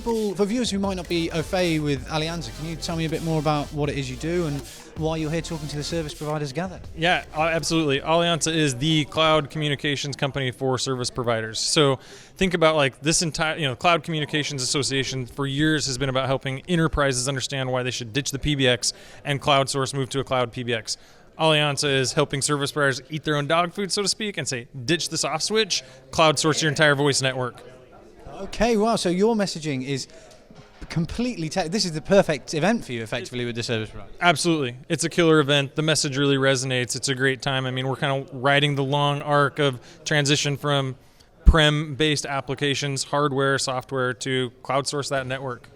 for viewers who might not be au fait with Alianza, can you tell me a bit more about what it is you do and why you're here talking to the service providers gathered? Yeah, absolutely. Alianza is the cloud communications company for service providers. So think about like this entire, Cloud Communications Association for years has been about helping enterprises understand why they should ditch the PBX and cloud source, move to a cloud PBX. Alianza is helping service providers eat their own dog food, so to speak, and say, ditch the soft switch, cloud source your entire voice network. Okay, wow. So your messaging is completely this is the perfect event for you, effectively, with the service provider. Absolutely. It's a killer event. The message really resonates. It's a great time. I mean, we're kind of riding the long arc of transition from prem-based applications, hardware, software, to cloud source that network.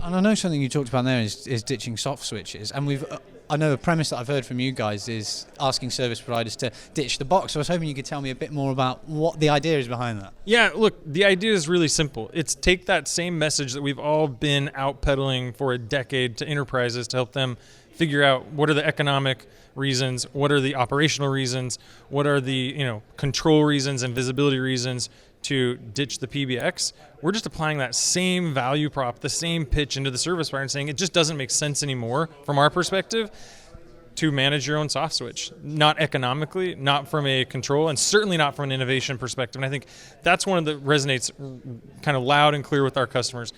And I know something you talked about there is ditching soft switches. And I know a premise that I've heard from you guys is asking service providers to ditch the box. So I was hoping you could tell me a bit more about what the idea is behind that. Yeah, look, the idea is really simple. It's take that same message that we've all been out peddling for a decade to enterprises to help them figure out what are the economic reasons, what are the operational reasons, what are the control reasons and visibility reasons to ditch the PBX. We're just applying that same value prop, the same pitch into the service provider and saying it just doesn't make sense anymore from our perspective to manage your own soft switch. Not economically, not from a control, and certainly not from an innovation perspective. And I think that's one of the resonates kind of loud and clear with our customers.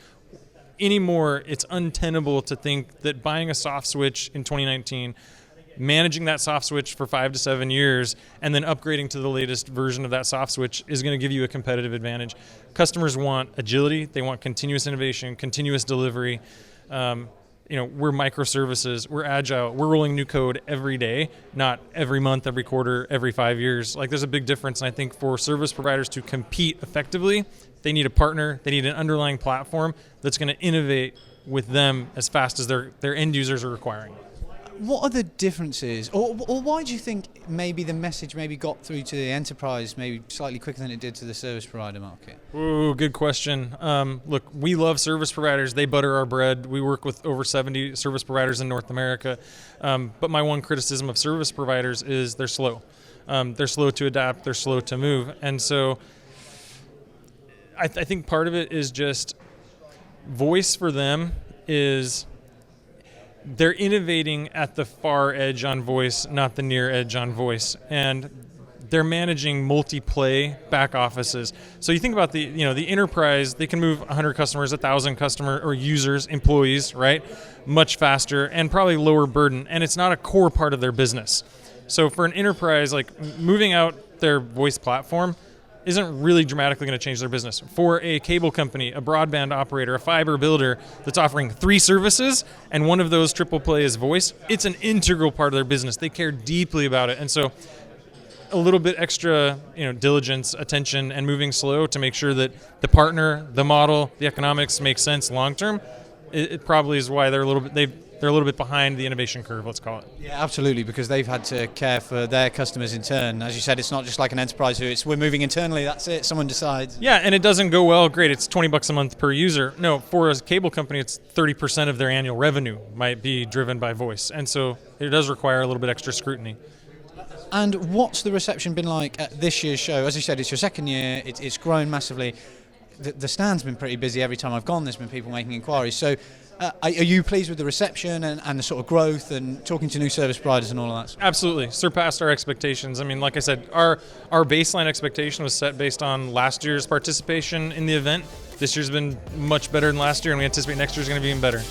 Anymore, it's untenable to think that buying a soft switch in 2019, managing that soft switch for 5 to 7 years, and then upgrading to the latest version of that soft switch is going to give you a competitive advantage. Customers want agility. They want continuous innovation, continuous delivery. We're microservices. We're agile. We're rolling new code every day, not every month, every quarter, every 5 years. Like, there's a big difference. And I think for service providers to compete effectively, they need a partner. They need an underlying platform that's going to innovate with them as fast as their end users are requiring. What are the differences, or why do you think maybe the message got through to the enterprise maybe slightly quicker than it did to the service provider market? Ooh, good question. Look, we love service providers. They butter our bread. We work with over 70 service providers in North America. But my one criticism of service providers is they're slow. They're slow to adapt. They're slow to move. And so I think part of it is just voice for them is they're innovating at the far edge on voice, not the near edge on voice. And they're managing multi-play back offices. So you think about the enterprise, they can move 100 customers, 1,000 customer or users, employees, right? Much faster and probably lower burden. And it's not a core part of their business. So for an enterprise, like moving out their voice platform isn't really dramatically going to change their business. For a cable company, a broadband operator, a fiber builder that's offering 3 services, and one of those triple play is voice, it's an integral part of their business. They care deeply about it. And so a little bit extra diligence, attention, and moving slow to make sure that the partner, the model, the economics make sense long term, it probably is why they're a little bit behind the innovation curve, let's call it. Yeah, absolutely, because they've had to care for their customers in turn. As you said, it's not just like an enterprise who we're moving internally, that's it, someone decides. Yeah, and it doesn't go well, great, it's $20 a month per user. No, for a cable company, it's 30% of their annual revenue might be driven by voice. And so it does require a little bit extra scrutiny. And what's the reception been like at this year's show? As you said, it's your second year, it's grown massively. The stand's been pretty busy every time I've gone. There's been people making inquiries. So are you pleased with the reception and the sort of growth and talking to new service providers and all of that? Absolutely. Surpassed our expectations. I mean, like I said, our baseline expectation was set based on last year's participation in the event. This year's been much better than last year, and we anticipate next year's going to be even better.